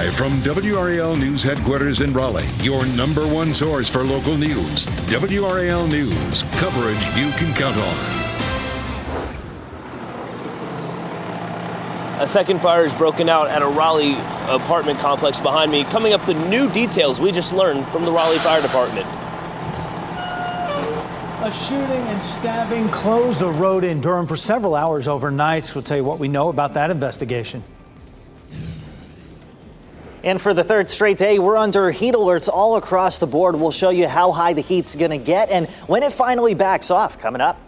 Live from WRAL News Headquarters in Raleigh, your number one source for local news. WRAL News, coverage you can count on. A second fire has broken out at a Raleigh apartment complex behind me. Coming up, the new details we just learned from the Raleigh Fire Department. A shooting and stabbing closed a road in Durham for several hours overnight. We'll tell you what we know about that investigation. And for the third straight day, we're under heat alerts all across the board. We'll show you how high the heat's going to get and when it finally backs off. Coming up.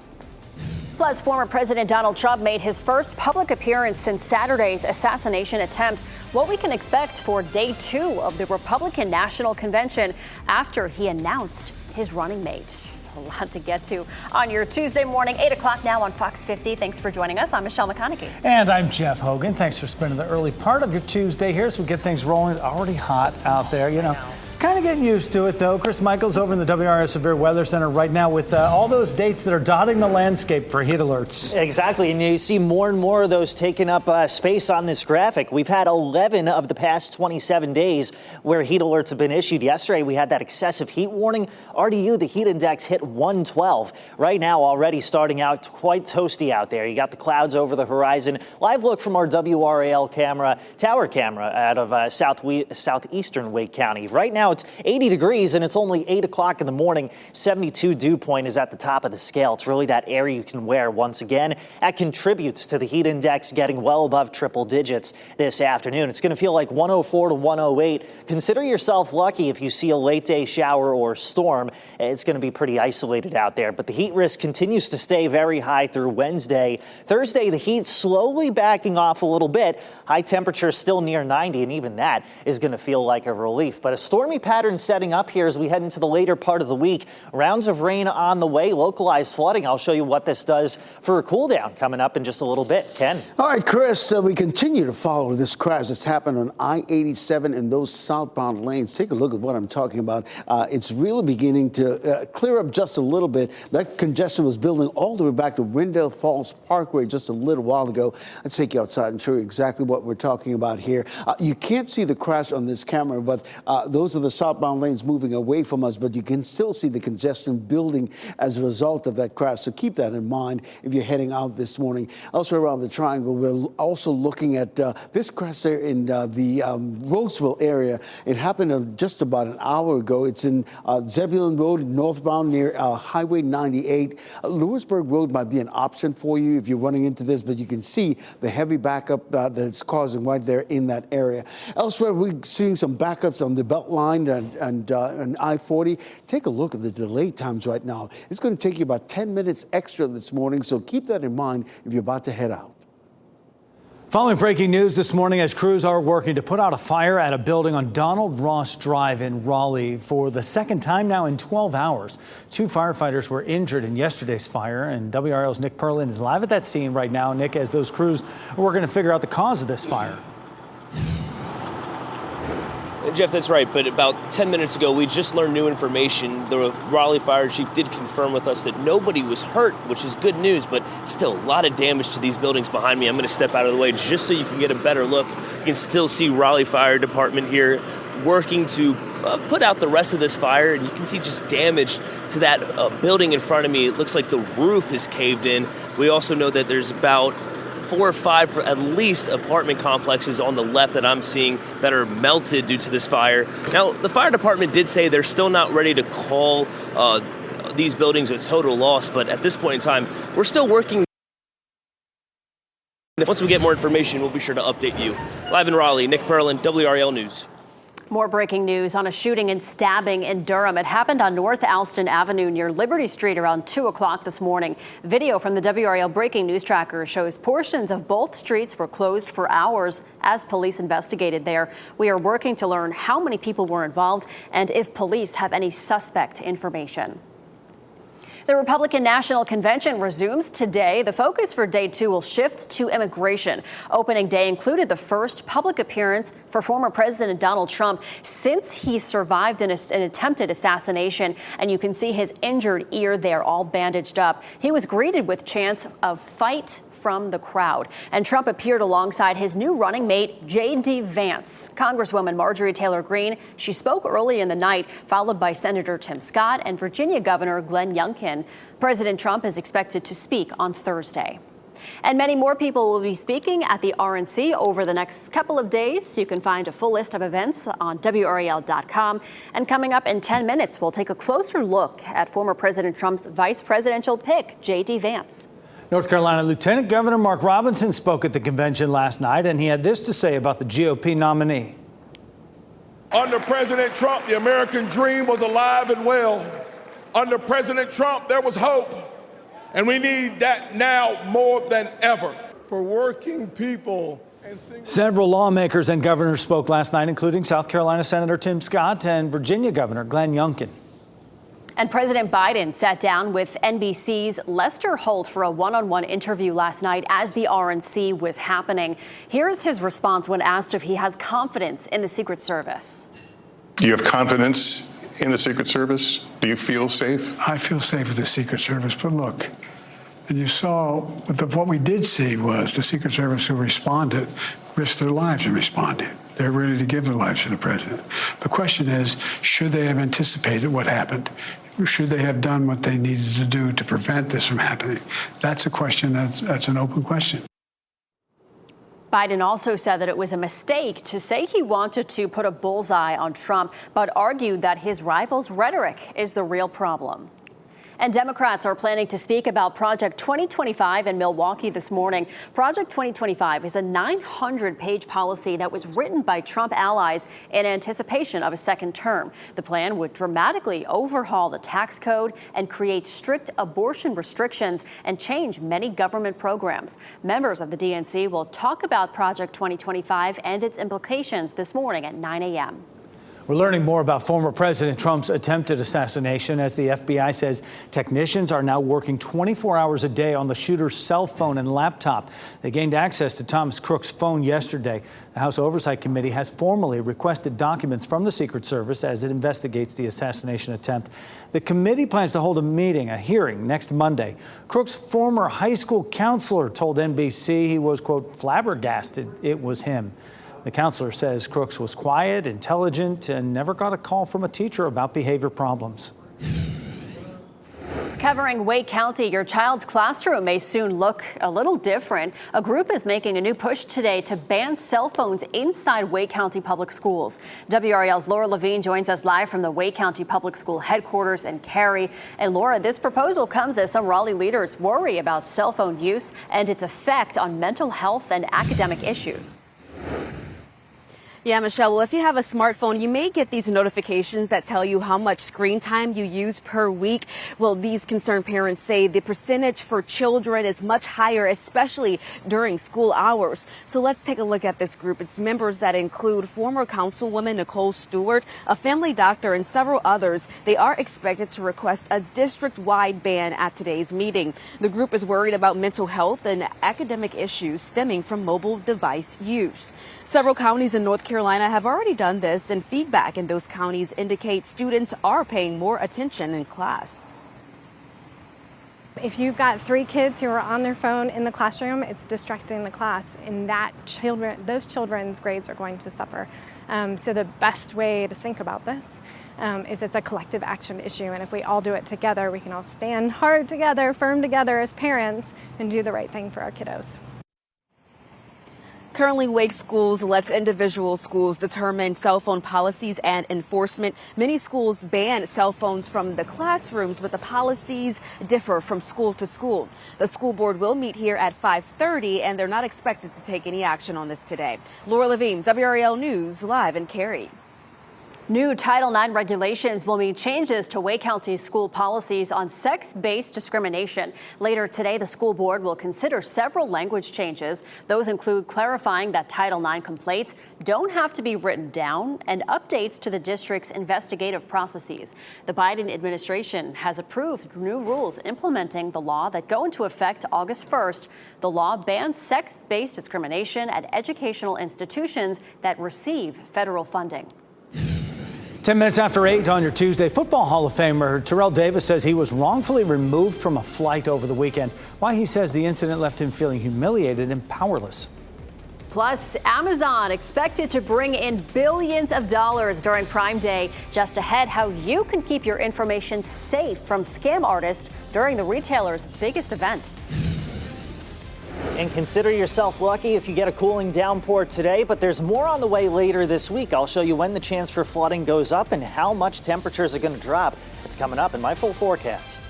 Plus, former President Donald Trump made his first public appearance since Saturday's assassination attempt. What we can expect for day 2 of the Republican National Convention after he announced his running mate. A lot to get to on your Tuesday morning, 8 o'clock now on Fox 50. Thanks for joining us. I'm Michelle McConaughey. And I'm Jeff Hogan. Thanks for spending the early part of your Tuesday here as we get things rolling. It's already hot out there, you know. Kind of getting used to it, though. Chris Michael's over in the WRAL Severe Weather Center right now with all those dates that are dotting the landscape for heat alerts. Exactly, and you see more and more of those taking up space on this graphic. We've had 11 of the past 27 days where heat alerts have been issued. Yesterday, we had that excessive heat warning. RDU, the heat index hit 112. Right now, already starting out quite toasty out there. You got the clouds over the horizon. Live look from our WRAL tower camera out of southeastern Wake County. Right now, it's 80 degrees and it's only 8 o'clock in the morning. 72 dew point is at the top of the scale. It's really that air you can wear. Once again, that contributes to the heat index getting well above triple digits this afternoon. It's going to feel like 104 to 108. Consider yourself lucky if you see a late day shower or storm. It's going to be pretty isolated out there, but the heat risk continues to stay very high through Wednesday. Thursday, the heat slowly backing off a little bit. High temperature still near 90, and even that is going to feel like a relief. But a stormy pattern setting up here as we head into the later part of the week. Rounds of rain on the way, localized flooding. I'll show you what this does for a cool down coming up in just a little bit. Ken. All right, Chris, we continue to follow this crash that's happened on I-87 in those southbound lanes. Take a look at what I'm talking about. It's really beginning to clear up just a little bit. That congestion was building all the way back to Wendell Falls Parkway just a little while ago. Let's take you outside and show you exactly what we're talking about here. You can't see the crash on this camera, but those are the southbound lanes moving away from us, but you can still see the congestion building as a result of that crash. So keep that in mind if you're heading out this morning. Elsewhere around the triangle, we're also looking at this crash there in the Roseville area. It happened just about an hour ago. It's in Zebulon Road, northbound near Highway 98. Lewisburg Road might be an option for you if you're running into this, but you can see the heavy backup that it's causing right there in that area. Elsewhere, we're seeing some backups on the Beltline and I-40. Take a look at the delay times right now. It's going to take you about 10 minutes extra this morning, so keep that in mind if you're about to head out. Following breaking news this morning as crews are working to put out a fire at a building on Donald Ross Drive in Raleigh for the second time now in 12 hours. 2 firefighters were injured in yesterday's fire, and WRAL's Nick Perlin is live at that scene right now. Nick, as those crews are working to figure out the cause of this fire. Jeff, that's right, but about 10 minutes ago, we just learned new information. The Raleigh Fire Chief did confirm with us that nobody was hurt, which is good news, but still a lot of damage to these buildings behind me. I'm going to step out of the way just so you can get a better look. You can still see Raleigh Fire Department here working to put out the rest of this fire, and you can see just damage to that building in front of me. It looks like the roof is caved in. We also know that there's about 4 or 5 at least apartment complexes on the left that I'm seeing that are melted due to this fire. Now, the fire department did say they're still not ready to call these buildings a total loss, but at this point in time, we're still working. Once we get more information, we'll be sure to update you. Live in Raleigh, Nick Perlin, WRAL News. More breaking news on a shooting and stabbing in Durham. It happened on North Alston Avenue near Liberty Street around 2 o'clock this morning. Video from the WRAL breaking news tracker shows portions of both streets were closed for hours as police investigated there. We are working to learn how many people were involved and if police have any suspect information. The Republican National Convention resumes today. The focus for day 2 will shift to immigration. Opening day included the first public appearance for former President Donald Trump since he survived an attempted assassination. And you can see his injured ear there all bandaged up. He was greeted with chants of "Fight from the crowd. And Trump appeared alongside his new running mate, J.D. Vance. Congresswoman Marjorie Taylor Greene, she spoke early in the night, followed by Senator Tim Scott and Virginia Governor Glenn Youngkin. President Trump is expected to speak on Thursday. And many more people will be speaking at the RNC over the next couple of days. You can find a full list of events on WRAL.com. And coming up in 10 minutes, we'll take a closer look at former President Trump's vice presidential pick, J.D. Vance. North Carolina Lieutenant Governor Mark Robinson spoke at the convention last night, and he had this to say about the GOP nominee. Under President Trump, the American dream was alive and well. Under President Trump, there was hope. And we need that now more than ever for working people. Several lawmakers and governors spoke last night, including South Carolina Senator Tim Scott and Virginia Governor Glenn Youngkin. And President Biden sat down with NBC's Lester Holt for a one-on-one interview last night as the RNC was happening. Here's his response when asked if he has confidence in the Secret Service. Do you have confidence in the Secret Service? Do you feel safe? I feel safe with the Secret Service, but look, and you saw what we did see was the Secret Service who responded risked their lives in responding. They're ready to give their lives to the president. The question is, should they have anticipated what happened? Should they have done what they needed to do to prevent this from happening? That's a question that's an open question. Biden also said that it was a mistake to say he wanted to put a bullseye on Trump, but argued that his rival's rhetoric is the real problem. And Democrats are planning to speak about Project 2025 in Milwaukee this morning. Project 2025 is a 900-page policy that was written by Trump allies in anticipation of a second term. The plan would dramatically overhaul the tax code and create strict abortion restrictions and change many government programs. Members of the DNC will talk about Project 2025 and its implications this morning at 9 a.m. We're learning more about former President Trump's attempted assassination as the FBI says technicians are now working 24 hours a day on the shooter's cell phone and laptop. They gained access to Thomas Crook's phone yesterday. The House Oversight Committee has formally requested documents from the Secret Service as it investigates the assassination attempt. The committee plans to hold a hearing next Monday. Crook's former high school counselor told NBC he was, quote, flabbergasted it was him. The counselor says Crooks was quiet, intelligent, and never got a call from a teacher about behavior problems. Covering Wake County, your child's classroom may soon look a little different. A group is making a new push today to ban cell phones inside Wake County Public Schools. WRAL's Laura Levine joins us live from the Wake County Public School headquarters in Cary. And Laura, this proposal comes as some Raleigh leaders worry about cell phone use and its effect on mental health and academic issues. Yeah, Michelle, well, if you have a smartphone, you may get these notifications that tell you how much screen time you use per week. Well, these concerned parents say the percentage for children is much higher, especially during school hours. So let's take a look at this group. It's members that include former Councilwoman Nicole Stewart, a family doctor, and several others. They are expected to request a district-wide ban at today's meeting. The group is worried about mental health and academic issues stemming from mobile device use. Several counties in North Carolina have already done this, and feedback in those counties indicate students are paying more attention in class. If you've got 3 kids who are on their phone in the classroom, it's distracting the class, and those children's grades are going to suffer. So the best way to think about this is it's a collective action issue, and if we all do it together, we can all stand hard together, firm together as parents, and do the right thing for our kiddos. Currently, Wake Schools lets individual schools determine cell phone policies and enforcement. Many schools ban cell phones from the classrooms, but the policies differ from school to school. The school board will meet here at 5:30, and they're not expected to take any action on this today. Laura Levine, WRAL News, live in Cary. New Title IX regulations will mean changes to Wake County school policies on sex-based discrimination. Later today, the school board will consider several language changes. Those include clarifying that Title IX complaints don't have to be written down and updates to the district's investigative processes. The Biden administration has approved new rules implementing the law that go into effect August 1st. The law bans sex-based discrimination at educational institutions that receive federal funding. 10 minutes after 8 on your Tuesday, Football Hall of Famer Terrell Davis says he was wrongfully removed from a flight over the weekend. Why he says the incident left him feeling humiliated and powerless. Plus, Amazon expected to bring in billions of dollars during Prime Day. Just ahead, how you can keep your information safe from scam artists during the retailer's biggest event. And consider yourself lucky if you get a cooling downpour today, but there's more on the way later this week. I'll show you when the chance for flooding goes up and how much temperatures are going to drop. It's coming up in my full forecast.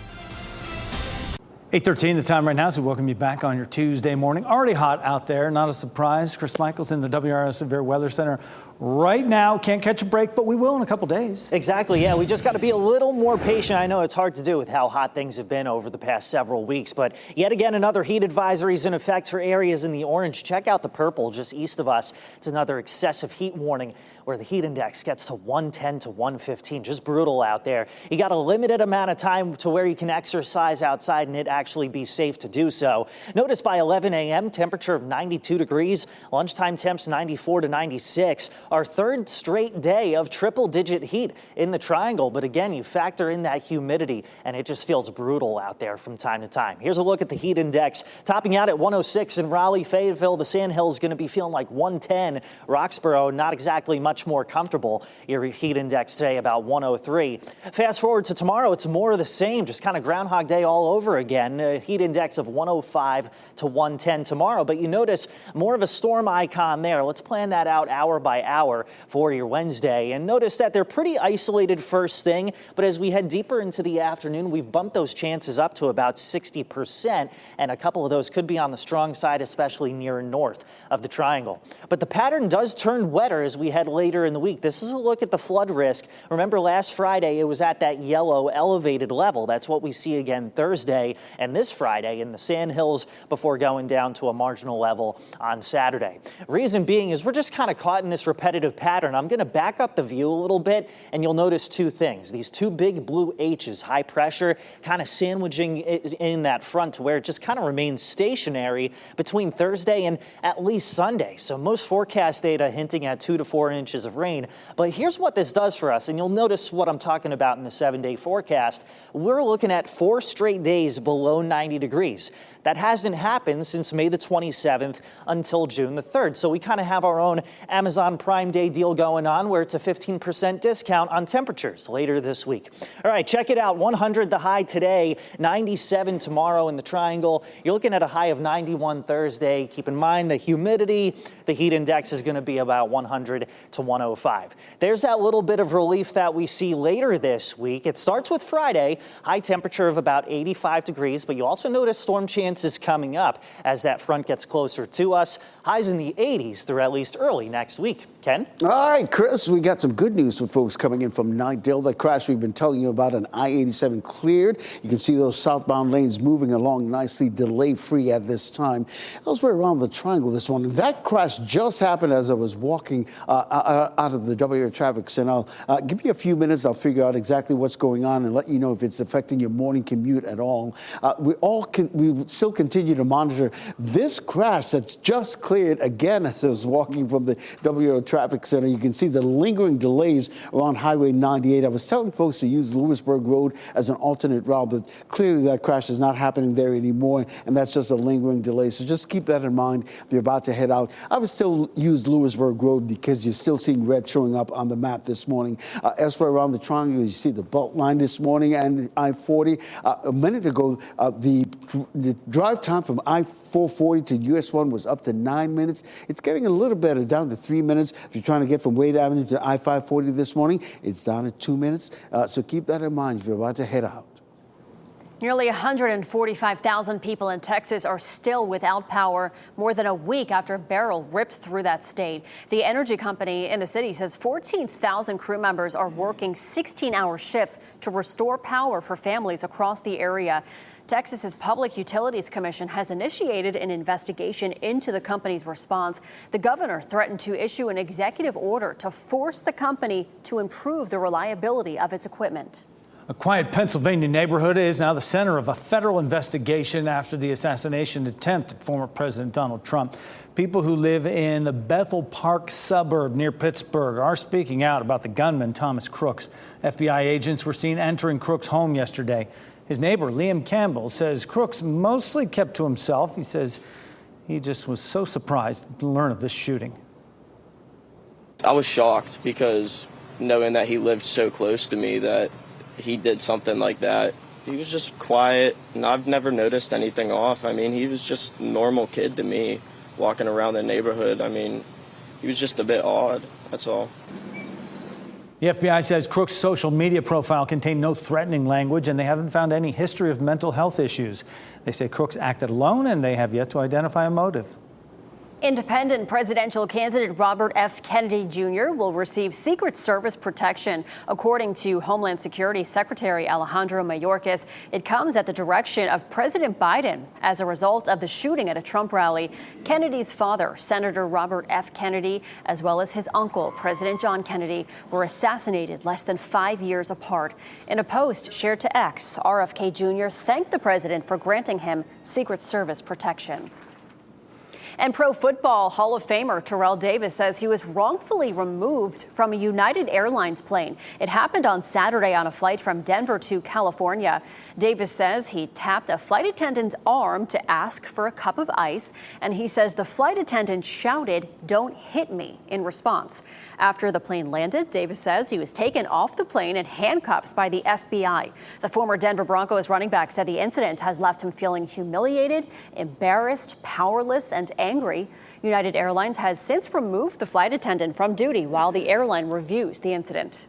8:13 the time right now, so we welcome you back on your Tuesday morning. Already hot out there, not a surprise. Chris Michaels in the WRAL Severe Weather Center right now. Can't catch a break, but we will in a couple days. Exactly, yeah. We just got to be a little more patient. I know it's hard to do with how hot things have been over the past several weeks, but yet again, another heat advisory is in effect for areas in the orange. Check out the purple just east of us. It's another excessive heat warning where the heat index gets to 110 to 115. Just brutal out there. You got a limited amount of time to where you can exercise outside and it actually be safe to do so. Notice by 11 a.m., temperature of 92 degrees, lunchtime temps 94 to 96. Our third straight day of triple-digit heat in the triangle. But again, you factor in that humidity, and it just feels brutal out there from time to time. Here's a look at the heat index, topping out at 106 in Raleigh, Fayetteville. The Sandhills going to be feeling like 110. Roxborough, not exactly much more comfortable. Your heat index today about 103. Fast forward to tomorrow, it's more of the same, just kind of Groundhog Day all over again. A heat index of 105 to 110 tomorrow. But you notice more of a storm icon there. Let's plan that out hour by hour for your Wednesday. And notice that they're pretty isolated first thing, but as we head deeper into the afternoon, we've bumped those chances up to about 60%, and a couple of those could be on the strong side, especially near north of the triangle. But the pattern does turn wetter as we head later in the week. This is a look at the flood risk. Remember last Friday, it was at that yellow elevated level. That's what we see again Thursday and this Friday in the Sandhills before going down to a marginal level on Saturday. Reason being is we're just kind of caught in this repetitive pattern. I'm going to back up the view a little bit, and you'll notice two things. These two big blue H's, high pressure, kind of sandwiching in that front to where it just kind of remains stationary between Thursday and at least Sunday. So most forecast data hinting at 2 to 4 inches of rain. But here's what this does for us, and you'll notice what I'm talking about in the 7-day forecast. We're looking at 4 straight days below 90 degrees. That hasn't happened since May the 27th until June the 3rd. So we kind of have our own Amazon Prime Day deal going on where it's a 15% discount on temperatures later this week. All right, check it out. 100 the high today, 97 tomorrow in the triangle. You're looking at a high of 91 Thursday. Keep in mind the humidity, the heat index is going to be about 100 to 105. There's that little bit of relief that we see later this week. It starts with Friday, high temperature of about 85 degrees, but you also notice storm chances coming up as that front gets closer to us. Highs in the 80s through at least early next week. Ken? All right, Chris, we got some good news for folks coming in from Nightdale. That crash we've been telling you about on I-87 cleared. You can see those southbound lanes moving along nicely, delay-free at this time. Elsewhere around the triangle this morning, that crash just happened as I was walking out of the WRAL traffic center. I'll give you a few minutes. I'll figure out exactly what's going on and let you know if it's affecting your morning commute at all. We still continue to monitor this crash that's just cleared again as I was walking from the WRAL traffic center. You can see the lingering delays around Highway 98. I was telling folks to use Lewisburg Road as an alternate route, but clearly that crash is not happening there anymore, and that's just a lingering delay. So just keep that in mind if you're about to head out. I would still use Lewisburg Road because you're still seeing red showing up on the map this morning. Elsewhere around the triangle, you see the Belt Line this morning and I-40. A minute ago, the drive time from I-440 to US 1 was up to 9 minutes. It's getting a little better, down to 3 minutes. If you're trying to get from Wade Avenue to I-540 this morning, it's down to 2 minutes. So keep that in mind if you're about to head out. Nearly 145,000 people in Texas are still without power more than a week after a barrel ripped through that state. The energy company in the city says 14,000 crew members are working 16-hour shifts to restore power for families across the area. Texas's Public Utilities Commission has initiated an investigation into the company's response. The governor threatened to issue an executive order to force the company to improve the reliability of its equipment. A quiet Pennsylvania neighborhood is now the center of a federal investigation after the assassination attempt at former President Donald Trump. People who live in the Bethel Park suburb near Pittsburgh are speaking out about the gunman, Thomas Crooks. FBI agents were seen entering Crooks' home yesterday. His neighbor, Liam Campbell, says Crooks mostly kept to himself. He says he just was so surprised to learn of this shooting. I was shocked because knowing that he lived so close to me that he did something like that. He was just quiet, and I've never noticed anything off. I mean, he was just a normal kid to me, walking around the neighborhood. I mean, he was just a bit odd, that's all. The FBI says Crooks' social media profile contained no threatening language, and they haven't found any history of mental health issues. They say Crooks acted alone, and they have yet to identify a motive. Independent presidential candidate Robert F. Kennedy Jr. will receive Secret Service protection. According to Homeland Security Secretary Alejandro Mayorkas, it comes at the direction of President Biden as a result of the shooting at a Trump rally. Kennedy's father, Senator Robert F. Kennedy, as well as his uncle, President John Kennedy, were assassinated less than 5 years apart. In a post shared to X, RFK Jr. thanked the president for granting him Secret Service protection. And Pro Football Hall of Famer Terrell Davis says he was wrongfully removed from a United Airlines plane. It happened on Saturday on a flight from Denver to California. Davis says he tapped a flight attendant's arm to ask for a cup of ice, and he says the flight attendant shouted, "Don't hit me," in response. After the plane landed, Davis says he was taken off the plane in handcuffs by the FBI. The former Denver Broncos running back said the incident has left him feeling humiliated, embarrassed, powerless, and angry. United Airlines has since removed the flight attendant from duty while the airline reviews the incident.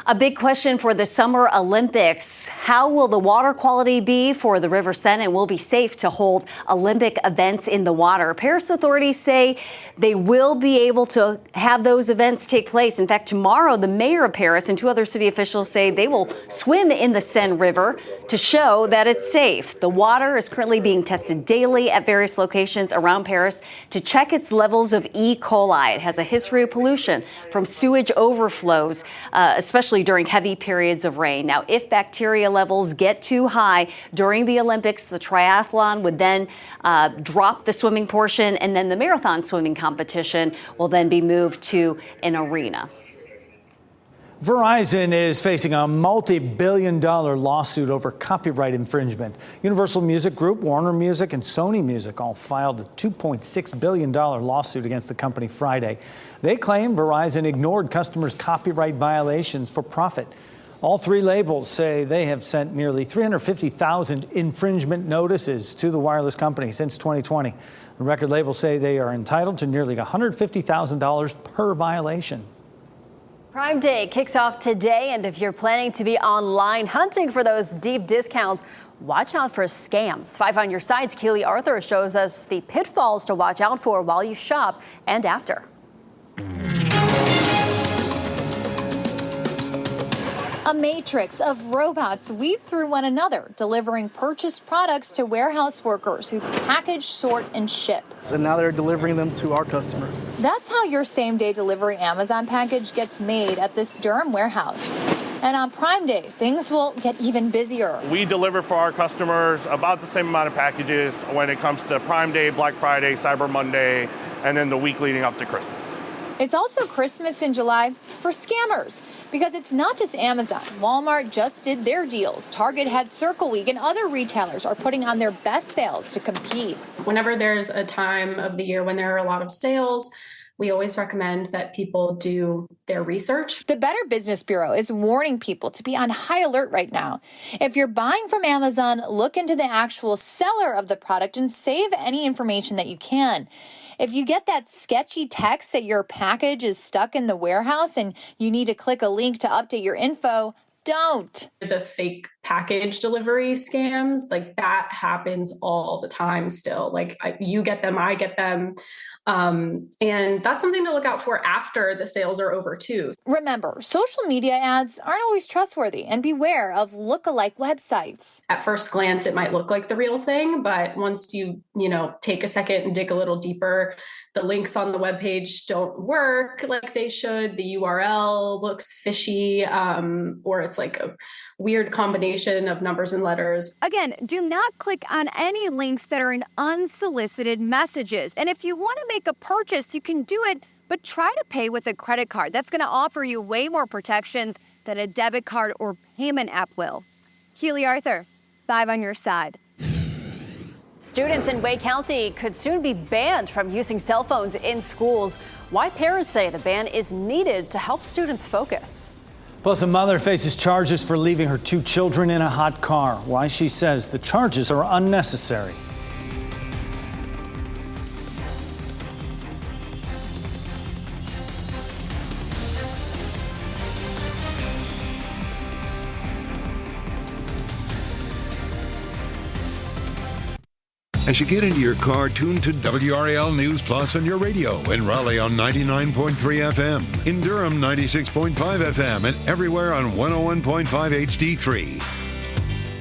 A big question for the Summer Olympics. How will the water quality be for the River Seine, and will it be safe to hold Olympic events in the water? Paris authorities say they will be able to have those events take place. In fact, tomorrow, the mayor of Paris and 2 other city officials say they will swim in the Seine River to show that it's safe. The water is currently being tested daily at various locations around Paris to check its levels of E. coli. It has a history of pollution from sewage overflows, especially during heavy periods of rain. Now, if bacteria levels get too high during the Olympics, the triathlon would then drop the swimming portion, and then the marathon swimming competition will then be moved to an arena. Verizon is facing a multi-billion-dollar lawsuit over copyright infringement. Universal Music Group, Warner Music, and Sony Music all filed a $2.6 billion lawsuit against the company Friday. They claim Verizon ignored customers' copyright violations for profit. All 3 labels say they have sent nearly 350,000 infringement notices to the wireless company since 2020. The record labels say they are entitled to nearly $150,000 per violation. Prime Day kicks off today, and if you're planning to be online hunting for those deep discounts, watch out for scams. 5 on your side's Keely Arthur shows us the pitfalls to watch out for while you shop and after. A matrix of robots weave through one another, delivering purchased products to warehouse workers who package, sort, and ship. And now they're delivering them to our customers. That's how your same-day delivery Amazon package gets made at this Durham warehouse. And on Prime Day, things will get even busier. We deliver for our customers about the same amount of packages when it comes to Prime Day, Black Friday, Cyber Monday, and then the week leading up to Christmas. It's also Christmas in July for scammers, because it's not just Amazon. Walmart just did their deals. Target had Circle Week, and other retailers are putting on their best sales to compete. Whenever there's a time of the year when there are a lot of sales, we always recommend that people do their research. The Better Business Bureau is warning people to be on high alert right now. If you're buying from Amazon, look into the actual seller of the product and save any information that you can. If you get that sketchy text that your package is stuck in the warehouse and you need to click a link to update your info, don't. The fake package delivery scams. Like that happens all the time still. Like you get them, I get them. And that's something to look out for after the sales are over too. Remember, social media ads aren't always trustworthy, and beware of lookalike websites. At first glance, it might look like the real thing, but once you take a second and dig a little deeper, the links on the webpage don't work like they should. The URL looks fishy, or it's like a weird combination of numbers and letters. Again, do not click on any links that are in unsolicited messages. And if you want to make a purchase, you can do it, but try to pay with a credit card. That's going to offer you way more protections than a debit card or payment app will. Keely Arthur, 5 on your side. Students in Wake County could soon be banned from using cell phones in schools. Why parents say the ban is needed to help students focus. Plus, a mother faces charges for leaving her 2 children in a hot car. Why she says the charges are unnecessary. As you get into your car, tune to WRAL News Plus on your radio. In Raleigh on 99.3 FM. In Durham, 96.5 FM. And everywhere on 101.5 HD3.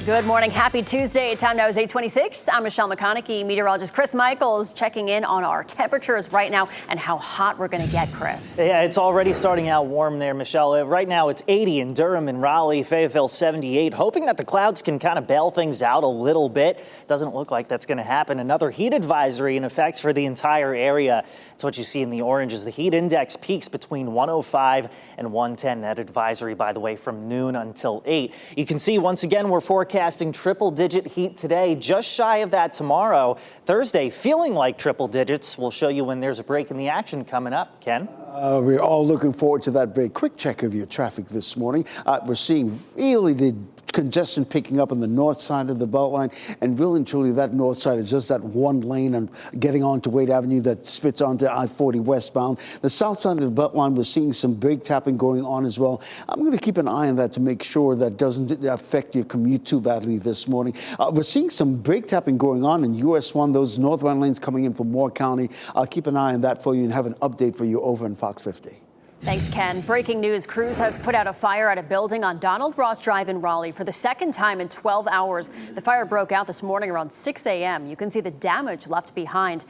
Good morning. Happy Tuesday. Time now is 8:26. I'm Michelle McConaughey. Meteorologist Chris Michaels checking in on our temperatures right now and how hot we're going to get, Chris. Yeah, it's already starting out warm there, Michelle. Right now it's 80 in Durham and Raleigh, Fayetteville 78. Hoping that the clouds can kind of bail things out a little bit. Doesn't look like that's going to happen. Another heat advisory in effect for the entire area. It's what you see in the oranges. The heat index peaks between 105 and 110. That advisory, by the way, from noon until 8. You can see once again we're forecasting triple-digit heat today, just shy of that tomorrow. Thursday, feeling like triple digits. We'll show you when there's a break in the action coming up. Ken? We're all looking forward to that break. Quick check of your traffic this morning. We're seeing really the congestion picking up on the north side of the Beltline, and really and truly that north side is just that one lane and getting onto Wade Avenue that spits onto I-40 westbound. The south side of the Beltline, we're seeing some brake tapping going on as well. I'm going to keep an eye on that to make sure that doesn't affect your commute too badly this morning. We're seeing some brake tapping going on in US 1, those northbound lanes coming in from Moore County. I'll keep an eye on that for you and have an update for you over in Fox 50. Thanks, Ken. Breaking news. Crews have put out a fire at a building on Donald Ross Drive in Raleigh for the second time in 12 hours. The fire broke out this morning around 6 a.m. You can see the damage left behind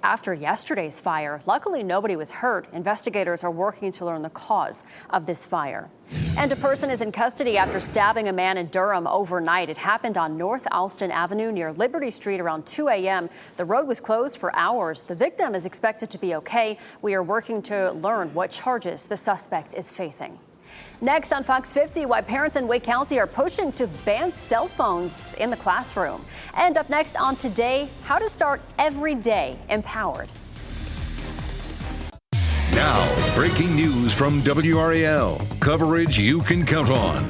after yesterday's fire. Luckily, nobody was hurt. Investigators are working to learn the cause of this fire. And a person is in custody after stabbing a man in Durham overnight. It happened on North Alston Avenue near Liberty Street around 2 a.m. The road was closed for hours. The victim is expected to be okay. We are working to learn what charges the suspect is facing. Next on Fox 50, why parents in Wake County are pushing to ban cell phones in the classroom. And up next on Today, how to start every day empowered. Now, breaking news from WRAL. Coverage you can count on.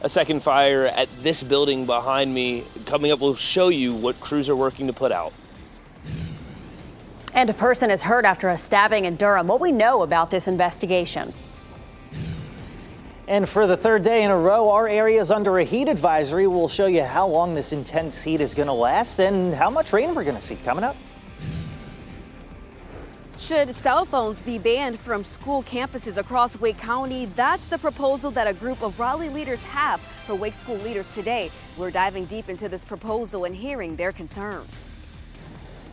A second fire at this building behind me. Coming up, we'll show you what crews are working to put out. And a person is hurt after a stabbing in Durham. What we know about this investigation. And for the third day in a row, our area is under a heat advisory. We'll show you how long this intense heat is going to last and how much rain we're going to see coming up. Should cell phones be banned from school campuses across Wake County? That's the proposal that a group of Raleigh leaders have for Wake school leaders today. We're diving deep into this proposal and hearing their concerns.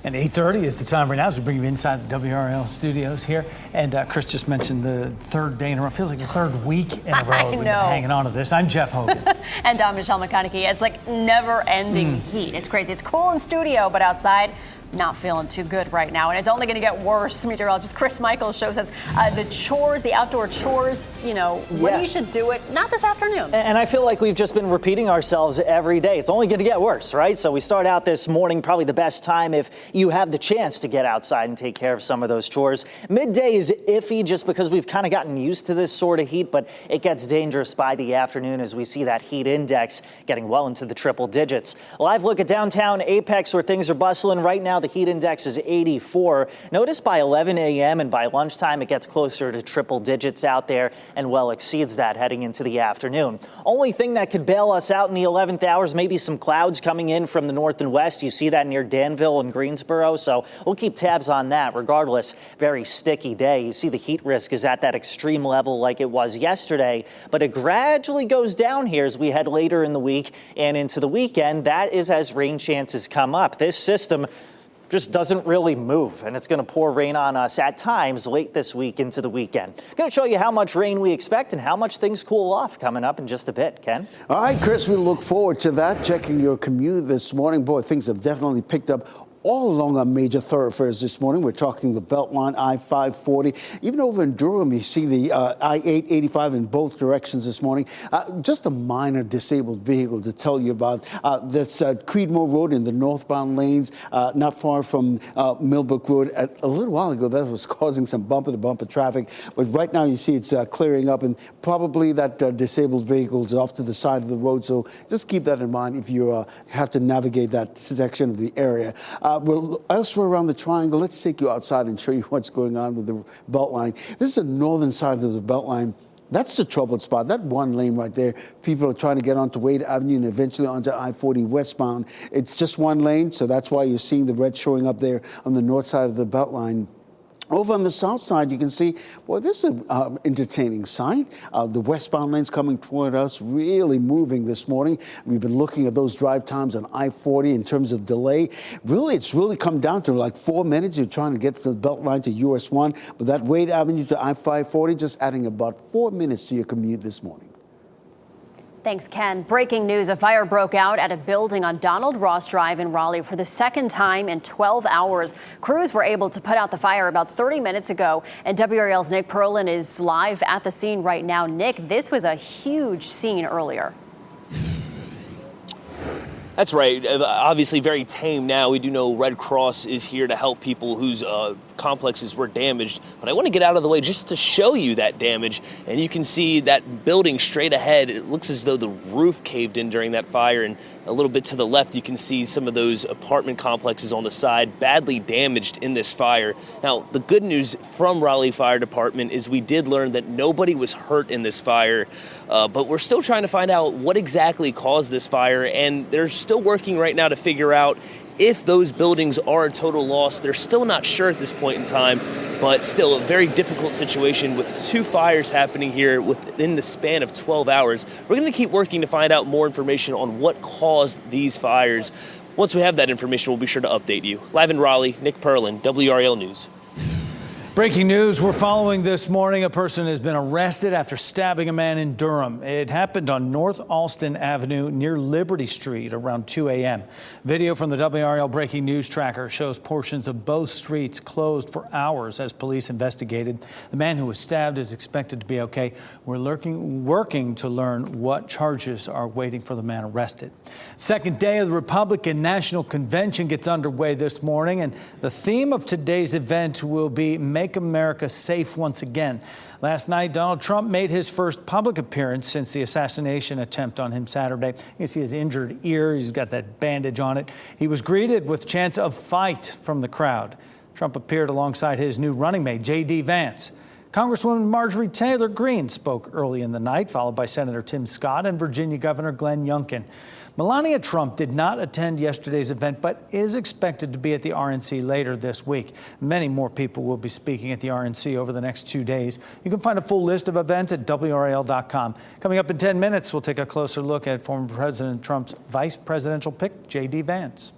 And 8:30 is the time right now as we bring you inside the WRAL studios here. And Chris just mentioned the third day in a row. Feels like the third week in a row we've been hanging on to this. I'm Jeff Hogan. And I'm Michelle McConaughey. It's like never-ending heat. It's crazy. It's cool in studio, but outside, not feeling too good right now. And it's only going to get worse. Meteorologist Chris Michaels shows us the chores, the outdoor chores, when you should do it. Not this afternoon. And I feel like we've just been repeating ourselves every day. It's only going to get worse, right? So we start out this morning, probably the best time if you have the chance to get outside and take care of some of those chores. Midday is iffy just because we've kind of gotten used to this sort of heat, but it gets dangerous by the afternoon as we see that heat index getting well into the triple digits. Live look at downtown Apex where things are bustling right now. the heat index is 84. Notice by 11 a.m. and by lunchtime, it gets closer to triple digits out there and well exceeds that heading into the afternoon. Only thing that could bail us out in the 11th hour is maybe some clouds coming in from the north and west. You see that near Danville and Greensboro, so we'll keep tabs on that. Regardless, very sticky day. You see the heat risk is at that extreme level like it was yesterday, but it gradually goes down here as we head later in the week and into the weekend. That is as rain chances come up. This system just doesn't really move, and it's going to pour rain on us at times late this week into the weekend. Going to show you how much rain we expect and how much things cool off coming up in just a bit. Ken? All right, Chris, we look forward to that. Checking your commute this morning. Boy, things have definitely picked up all along our major thoroughfares this morning. We're talking the Beltline, I-540. Even over in Durham, you see the I-885 in both directions this morning. Just a minor disabled vehicle to tell you about. That's Creedmoor Road in the northbound lanes, not far from Millbrook Road. A little while ago, that was causing some bumper-to-bumper traffic. But right now, you see it's clearing up, and probably that disabled vehicle is off to the side of the road. So just keep that in mind if you have to navigate that section of the area. Well, elsewhere around the triangle, let's take you outside and show you what's going on with the Beltline. This is the northern side of the Beltline. That's the troubled spot. That one lane right there, people are trying to get onto Wade Avenue and eventually onto I-40 westbound. It's just one lane, so that's why you're seeing the red showing up there on the north side of the Beltline. Over on the south side, you can see, well, this is an entertaining sight. The westbound lanes coming toward us, really moving this morning. We've been looking at those drive times on I-40 in terms of delay. Really, it's really come down to like 4 minutes. You're trying to get from the Beltline to US 1, but that Wade Avenue to I-540 just adding about 4 minutes to your commute this morning. Thanks, Ken. Breaking news, a fire broke out at a building on Donald Ross Drive in Raleigh for the second time in 12 hours. Crews were able to put out the fire about 30 minutes ago, and WRAL's Nick Perlin is live at the scene right now. Nick, this was a huge scene earlier. That's right. Obviously very tame now. We do know Red Cross is here to help people whose complexes were damaged. But I want to get out of the way just to show you that damage. And you can see that building straight ahead. It looks as though the roof caved in during that fire. And a little bit to the left, you can see some of those apartment complexes on the side badly damaged in this fire. Now, the good news from Raleigh Fire Department is we did learn that nobody was hurt in this fire. But we're still trying to find out what exactly caused this fire. And they're still working right now to figure out if those buildings are a total loss. They're still not sure at this point in time, but still a very difficult situation with two fires happening here within the span of 12 hours. We're going to keep working to find out more information on what caused these fires. Once we have that information, we'll be sure to update you. Live in Raleigh, Nick Perlin, WRAL News. Breaking news we're following this morning. A person has been arrested after stabbing a man in Durham. It happened on North Alston Avenue near Liberty Street around 2 a.m. Video from the WRAL Breaking News Tracker shows portions of both streets closed for hours as police investigated. The man who was stabbed is expected to be okay. We're working to learn what charges are waiting for the man arrested. Second day of the Republican National Convention gets underway this morning, and the theme of today's event will be Make America Safe Once Again. Last night, Donald Trump made his first public appearance since the assassination attempt on him Saturday. You can see his injured ear. He's got that bandage on it. He was greeted with chants of fight from the crowd. Trump appeared alongside his new running mate, J.D. Vance. Congresswoman Marjorie Taylor Greene spoke early in the night, followed by Senator Tim Scott and Virginia Governor Glenn Youngkin. Melania Trump did not attend yesterday's event, but is expected to be at the RNC later this week. Many more people will be speaking at the RNC over the next 2 days. You can find a full list of events at WRAL.com. Coming up in 10 minutes, we'll take a closer look at former President Trump's vice presidential pick, J.D. Vance.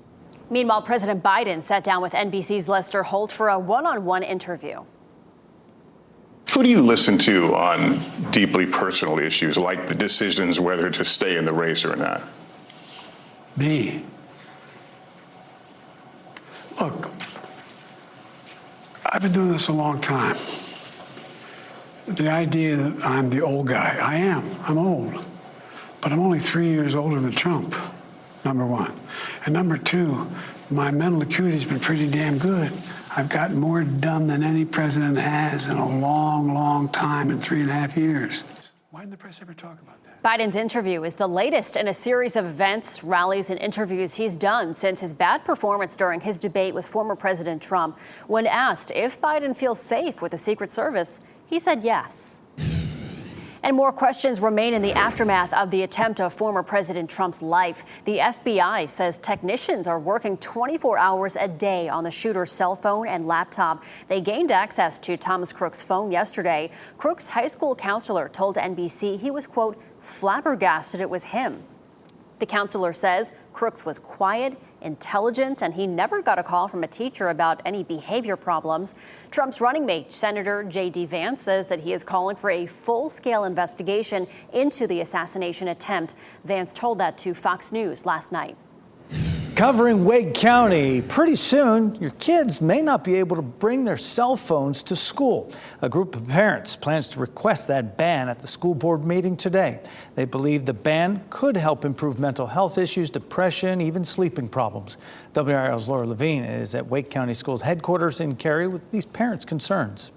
Meanwhile, President Biden sat down with NBC's Lester Holt for a one-on-one interview. Who do you listen to on deeply personal issues like the decisions whether to stay in the race or not? Me. Look, I've been doing this a long time. The idea that I'm the old guy, I am. I'm old. But I'm only 3 years older than Trump, number one. And number two, my mental acuity's been pretty damn good. I've gotten more done than any president has in a long, long time in 3.5 years. didn't the press ever talk about that? Biden's interview is the latest in a series of events, rallies, and interviews he's done since his bad performance during his debate with former President Trump. When asked if Biden feels safe with the Secret Service, he said yes. And more questions remain in the aftermath of the attempt of former President Trump's life. The FBI says technicians are working 24 hours a day on the shooter's cell phone and laptop. They gained access to Thomas Crook's phone yesterday. Crook's high school counselor told NBC he was, quote, flabbergasted it was him. The counselor says Crooks was quiet, intelligent, and he never got a call from a teacher about any behavior problems. Trump's running mate, Senator J.D. Vance, says that he is calling for a full-scale investigation into the assassination attempt. Vance told that to Fox News last night. Covering Wake County, pretty soon your kids may not be able to bring their cell phones to school. A group of parents plans to request that ban at the school board meeting today. They believe the ban could help improve mental health issues, depression, even sleeping problems. WRAL's Laura Levine is at Wake County Schools headquarters in Cary with these parents' concerns.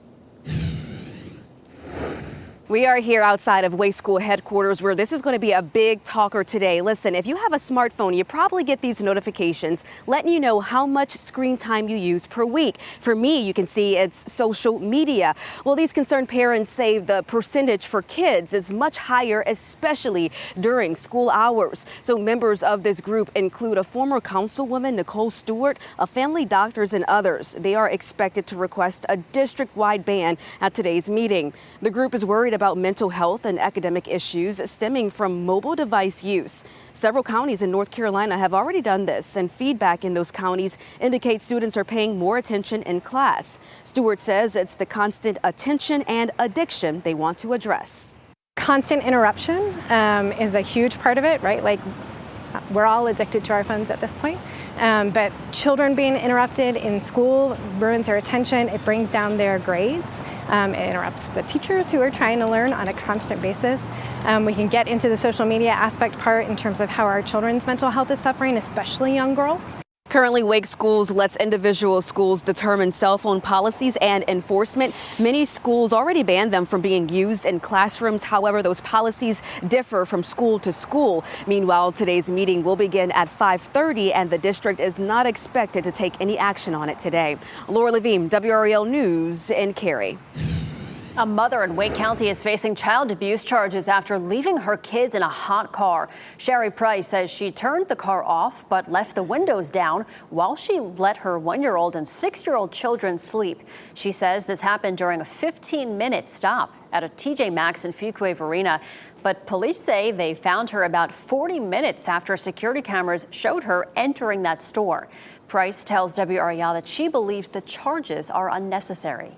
We are here outside of Wake School headquarters where this is going to be a big talker today. Listen, if you have a smartphone, you probably get these notifications letting you know how much screen time you use per week. For me, you can see it's social media. Well, these concerned parents say the percentage for kids is much higher, especially during school hours. So members of this group include a former councilwoman, Nicole Stewart, a family doctors, and others. They are expected to request a district-wide ban at today's meeting. The group is worried about mental health and academic issues stemming from mobile device use. Several counties in North Carolina have already done this, and feedback in those counties indicates students are paying more attention in class. Stewart says it's the constant attention and addiction they want to address. Constant interruption is a huge part of it, right? Like, we're all addicted to our phones at this point. But children being interrupted in school ruins their attention. It brings down their grades. It interrupts the teachers who are trying to learn on a constant basis. We can get into the social media aspect part in terms of how our children's mental health is suffering, especially young girls. Currently, Wake Schools lets individual schools determine cell phone policies and enforcement. Many schools already ban them from being used in classrooms. However, those policies differ from school to school. Meanwhile, today's meeting will begin at 5:30, and the district is not expected to take any action on it today. Laura Levine, WRAL News in Cary. A mother in Wake County is facing child abuse charges after leaving her kids in a hot car. Sherry Price says she turned the car off but left the windows down while she let her 1-year-old and 6-year-old children sleep. She says this happened during a 15-minute stop at a TJ Maxx in Fuquay Arena. But police say they found her about 40 minutes after security cameras showed her entering that store. Price tells WRAL that she believes the charges are unnecessary.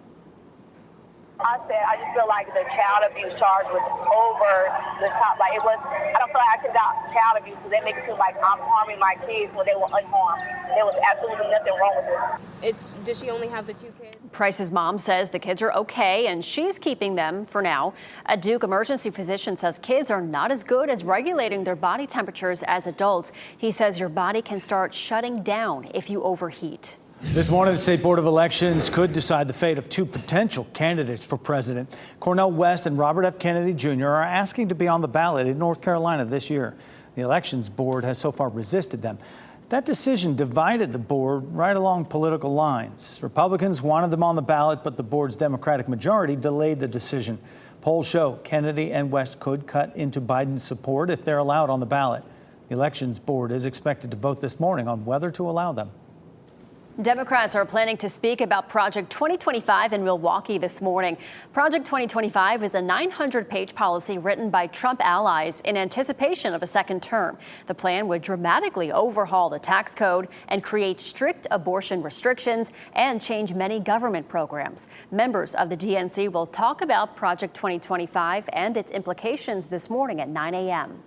I just feel like the child abuse charge was over the top. Like, I don't feel like I could got child abuse because they make it seem like I'm harming my kids when they were unharmed. There was absolutely nothing wrong with it. Does she only have the 2 kids? Price's mom says the kids are okay and she's keeping them for now. A Duke emergency physician says kids are not as good as regulating their body temperatures as adults. He says your body can start shutting down if you overheat. This morning, the State Board of Elections could decide the fate of 2 potential candidates for president. Cornel West and Robert F. Kennedy Jr. are asking to be on the ballot in North Carolina this year. The Elections Board has so far resisted them. That decision divided the board right along political lines. Republicans wanted them on the ballot, but the board's Democratic majority delayed the decision. Polls show Kennedy and West could cut into Biden's support if they're allowed on the ballot. The Elections Board is expected to vote this morning on whether to allow them. Democrats are planning to speak about Project 2025 in Milwaukee this morning. Project 2025 is a 900-page policy written by Trump allies in anticipation of a second term. The plan would dramatically overhaul the tax code and create strict abortion restrictions and change many government programs. Members of the DNC will talk about Project 2025 and its implications this morning at 9 a.m.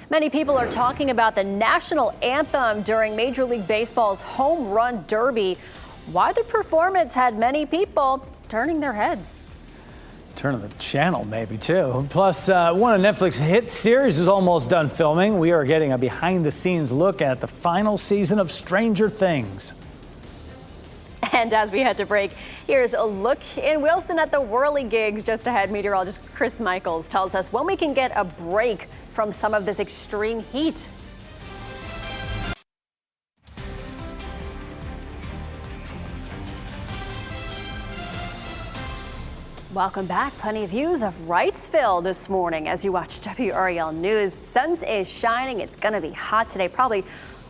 Many people are talking about the national anthem during Major League Baseball's Home Run Derby. Why the performance had many people turning their heads. Turning the channel, maybe, too. Plus, one of Netflix's hit series is almost done filming. We are getting a behind-the-scenes look at the final season of Stranger Things. And as we head to break, here's a look in Wilson at the whirly gigs. Just ahead, meteorologist Chris Michaels tells us when we can get a break from some of this extreme heat. Welcome back. Plenty of views of Wrightsville this morning as you watch WRAL News. Sun is shining. It's going to be hot today. Probably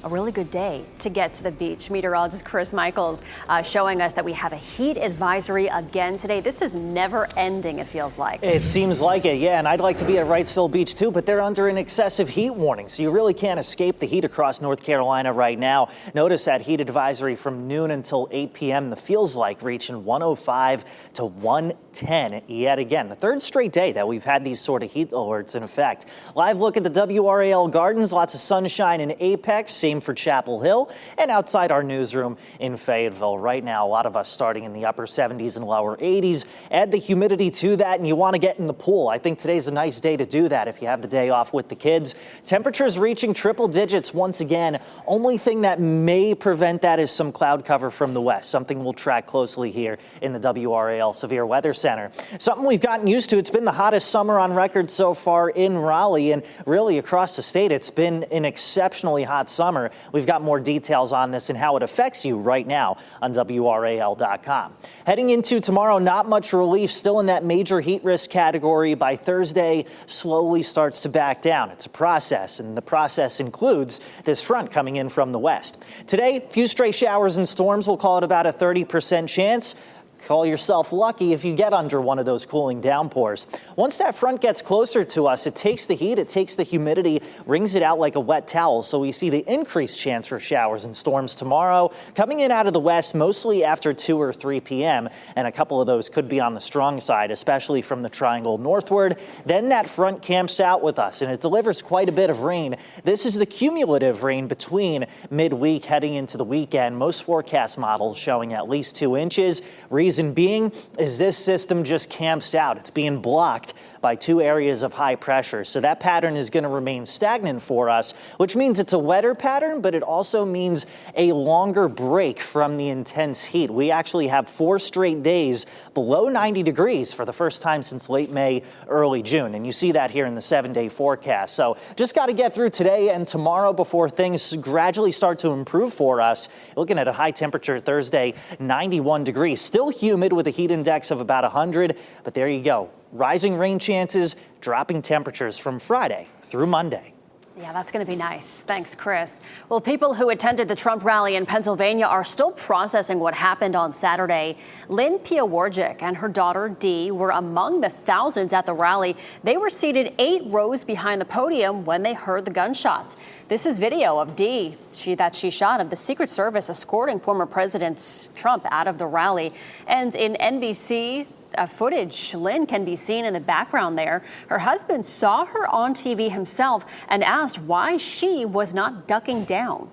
a really good day to get to the beach. Meteorologist Chris Michaels showing us that we have a heat advisory again today. This is never ending, it feels like. It seems like it, yeah. And I'd like to be at Wrightsville Beach, too, but they're under an excessive heat warning. So you really can't escape the heat across North Carolina right now. Notice that heat advisory from noon until 8 p.m. The feels like reaching 105 to 110 yet again. The third straight day that we've had these sort of heat alerts in effect. Live look at the WRAL Gardens. Lots of sunshine in Apex. Same for Chapel Hill and outside our newsroom in Fayetteville. Right now, a lot of us starting in the upper 70s and lower 80s. Add the humidity to that and you want to get in the pool. I think today's a nice day to do that if you have the day off with the kids. Temperatures reaching triple digits once again. Only thing that may prevent that is some cloud cover from the west. Something we'll track closely here in the WRAL Severe Weather Center. Something we've gotten used to. It's been the hottest summer on record so far in Raleigh and really across the state. It's been an exceptionally hot summer. We've got more details on this and how it affects you right now on WRAL.com. Heading into tomorrow, not much relief, still in that major heat risk category. By Thursday, slowly starts to back down. It's a process, and the process includes this front coming in from the west. Today, a few stray showers and storms. We'll call it about a 30% chance. Call yourself lucky if you get under one of those cooling downpours. Once that front gets closer to us, it takes the heat, it takes the humidity, wrings it out like a wet towel. So we see the increased chance for showers and storms tomorrow coming in out of the west, mostly after 2 or 3 p.m. And a couple of those could be on the strong side, especially from the triangle northward. Then that front camps out with us and it delivers quite a bit of rain. This is the cumulative rain between midweek heading into the weekend. Most forecast models showing at least 2 inches. Reason being is this system just camps out. It's being blocked by 2 areas of high pressure. So that pattern is going to remain stagnant for us, which means it's a wetter pattern, but it also means a longer break from the intense heat. We actually have 4 straight days below 90 degrees for the first time since late May, early June. And you see that here in the 7-day forecast. So just got to get through today and tomorrow before things gradually start to improve for us. Looking at a high temperature Thursday, 91 degrees. Still humid with a heat index of about 100, but there you go. Rising rain chances, dropping temperatures from Friday through Monday. Yeah, that's going to be nice. Thanks, Chris. Well, people who attended the Trump rally in Pennsylvania are still processing what happened on Saturday. Lynn Piewarczyk and her daughter, Dee, were among the thousands at the rally. They were seated 8 rows behind the podium when they heard the gunshots. This is video of Dee that she shot of the Secret Service escorting former President Trump out of the rally. And in NBC footage, Lynn can be seen in the background there. Her husband saw her on TV himself and asked why she was not ducking down.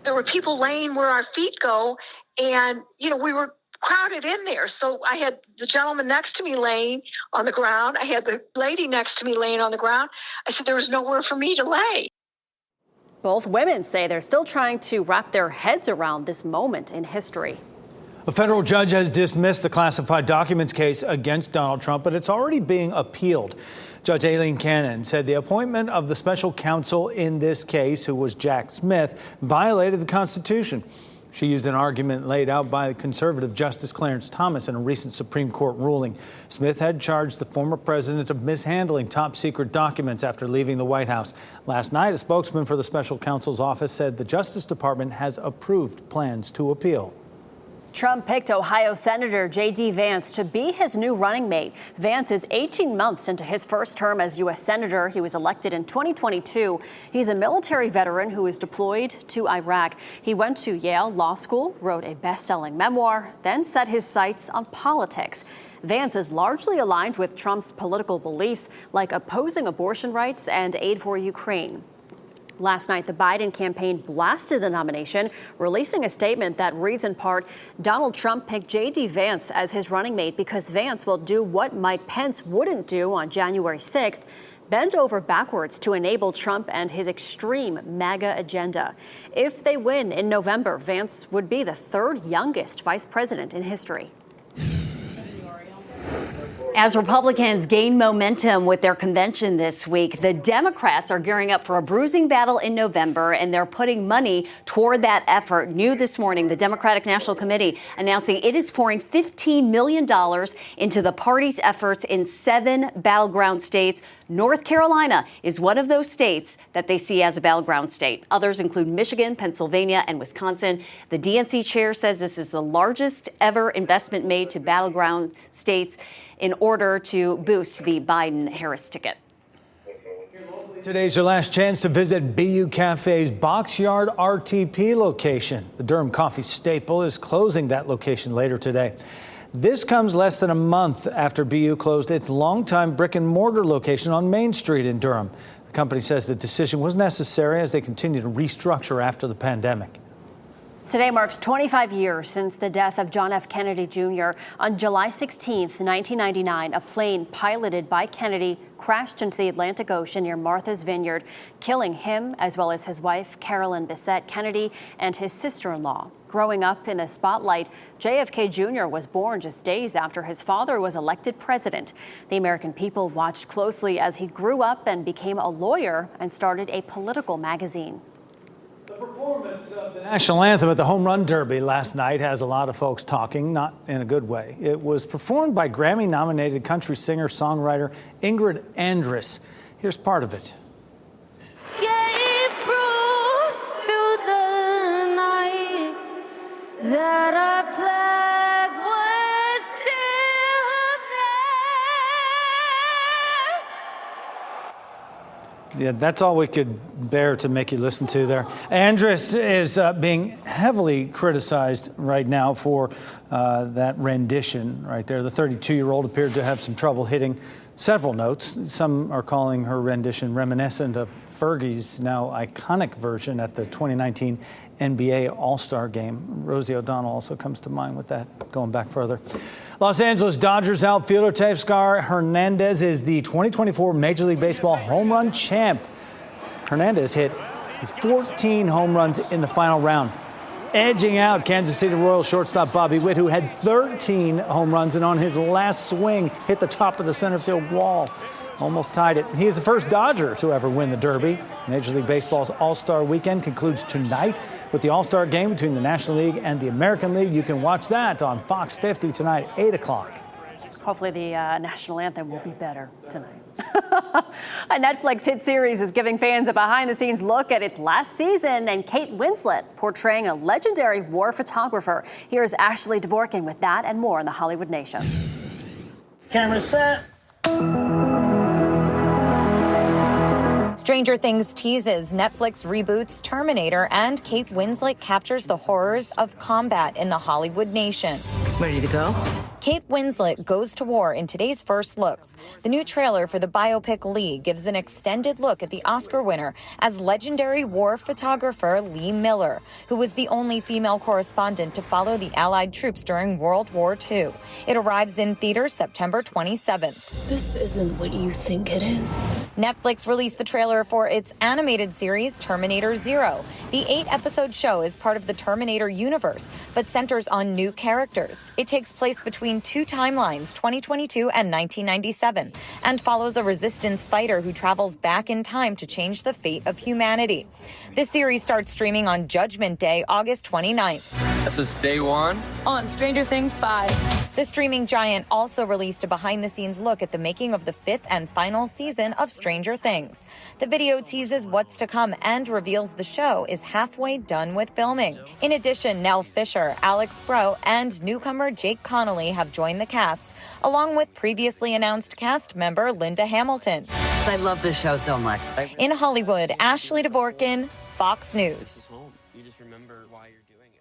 There were people laying where our feet go, and, we were crowded in there. So I had the gentleman next to me laying on the ground. I had the lady next to me laying on the ground. I said there was nowhere for me to lay. Both women say they're still trying to wrap their heads around this moment in history. A federal judge has dismissed the classified documents case against Donald Trump, but it's already being appealed. Judge Aileen Cannon said the appointment of the special counsel in this case, who was Jack Smith, violated the Constitution. She used an argument laid out by conservative Justice Clarence Thomas in a recent Supreme Court ruling. Smith had charged the former president of mishandling top secret documents after leaving the White House. Last night, a spokesman for the special counsel's office said the Justice Department has approved plans to appeal. Trump picked Ohio Senator J.D. Vance to be his new running mate. Vance is 18 months into his first term as U.S. Senator. He was elected in 2022. He's a military veteran who is deployed to Iraq. He went to Yale Law School, wrote a best-selling memoir, then set his sights on politics. Vance is largely aligned with Trump's political beliefs, like opposing abortion rights and aid for Ukraine. Last night, the Biden campaign blasted the nomination, releasing a statement that reads in part, Donald Trump picked J.D. Vance as his running mate because Vance will do what Mike Pence wouldn't do on January 6th. bend over backwards to enable Trump and his extreme MAGA agenda. If they win in November, Vance would be the third youngest vice president in history. As Republicans gain momentum with their convention this week, the Democrats are gearing up for a bruising battle in November, and they're putting money toward that effort. New this morning, the Democratic National Committee announcing it is pouring $15 million into the party's efforts in 7 battleground states. North Carolina is one of those states that they see as a battleground state. Others include Michigan, Pennsylvania, and Wisconsin. The DNC chair says this is the largest ever investment made to battleground states in order to boost the Biden-Harris ticket. Today's your last chance to visit BU Cafe's Boxyard RTP location. The Durham coffee staple is closing that location later today. This comes less than a month after BU closed its longtime brick and mortar location on Main Street in Durham. The company says the decision was necessary as they continue to restructure after the pandemic. Today marks 25 years since the death of John F. Kennedy Jr. On July 16, 1999, a plane piloted by Kennedy crashed into the Atlantic Ocean near Martha's Vineyard, killing him as well as his wife, Carolyn Bessette Kennedy, and his sister-in-law. Growing up in the spotlight, JFK Jr. was born just days after his father was elected president. The American people watched closely as he grew up and became a lawyer and started a political magazine. The performance of the national anthem at the Home Run Derby last night has a lot of folks talking, not in a good way. It was performed by Grammy-nominated country singer-songwriter Ingrid Andress. Here's part of it. That our flag was still there. Yeah, that's all we could bear to make you listen to there. Andress is being heavily criticized right now for that rendition right there. The 32-year-old appeared to have some trouble hitting several notes. Some are calling her rendition reminiscent of Fergie's now iconic version at the 2019 NBA All-Star game. Rosie O'Donnell also comes to mind with that, going back further. Los Angeles Dodgers outfielder Teoscar Hernandez is the 2024 Major League Baseball home run champ. Hernandez hit his 14 home runs in the final round, edging out Kansas City Royals shortstop Bobby Witt, who had 13 home runs and on his last swing hit the top of the center field wall. Almost tied it. He is the first Dodger to ever win the Derby. Major League Baseball's All-Star Weekend concludes tonight with the All-Star Game between the National League and the American League. You can watch that on Fox 50 tonight, 8 o'clock. Hopefully the national anthem will be better tonight. A Netflix hit series is giving fans a behind-the-scenes look at its last season, and Kate Winslet portraying a legendary war photographer. Here's Ashley Dvorkin with that and more in the Hollywood Nation. Camera set. Stranger Things teases Netflix reboots Terminator, and Kate Winslet captures the horrors of combat in the Hollywood nation. Ready to go? Kate Winslet goes to war in today's first looks. The new trailer for the biopic Lee gives an extended look at the Oscar winner as legendary war photographer Lee Miller, who was the only female correspondent to follow the Allied troops during World War II. It arrives in theaters September 27th. This isn't what you think it is. Netflix released the trailer for its animated series Terminator Zero. The 8-episode show is part of the Terminator universe, but centers on new characters. It takes place between two timelines, 2022 and 1997, and follows a resistance fighter who travels back in time to change the fate of humanity. This series starts streaming on Judgment Day, August 29th. This is day one On Stranger Things 5. The streaming giant also released a behind-the-scenes look at the making of the 5th and final season of Stranger Things. The video teases what's to come and reveals the show is halfway done with filming. In addition, Nell Fisher, Alex Bro, and newcomer Jake Connolly have joined the cast, along with previously announced cast member Linda Hamilton. I love this show so much. In Hollywood, Ashley Dvorkin, Fox News. You just remember why you're doing it.